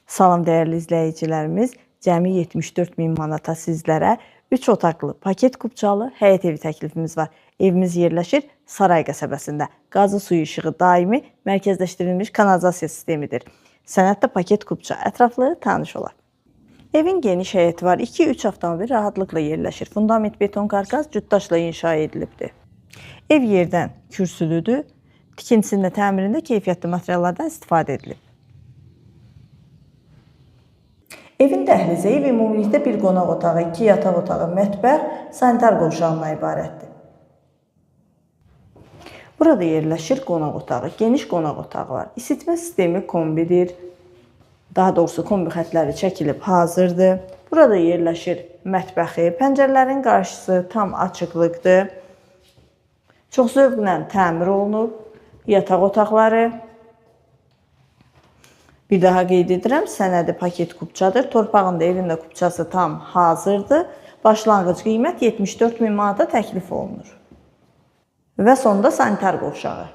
Salam dəyərli izləyicilərimiz, cəmi 74 min manata sizlərə 3 otaqlı, paket kupçalı həyət evi təklifimiz var. Evimiz yerləşir Saray qəsəbəsində. Qazı suyu işığı daimi mərkəzləşdirilmiş kanalizasiya sistemidir. Sənəddə paket kupça ətraflı tanış olaq. Evin geniş həyəti var. 2-3 avtomobil rahatlıqla yerləşir. Fundament beton karkas cütdaşla inşa edilibdir. Ev yerdən kürsülüdür. Tikintisində, təmirində keyfiyyətli materiallardan istifadə edilib. Evin dəhlizi ev ümumilikdə bir qonaq otağı, 2 yataq otağı, mətbəx, sanitar qovşağından ibarətdir. Burada yerləşir qonaq otağı, geniş qonaq otağı var. İsitmə sistemi kombidir. Daha doğrusu kombi xətləri çəkilib hazırdır. Burada yerləşir mətbəxi, pəncərələrin qarşısı tam açıqlıqdır. Çox zövqlə təmir olunub. Yataq otaqları. Bir daha qeyd edirəm, sənədi paket kupçadır. Torpağında evində kupçası tam hazırdır. Başlanğıc qiymət 74 min manata təklif olunur. Və sonda sanitar qovşağı.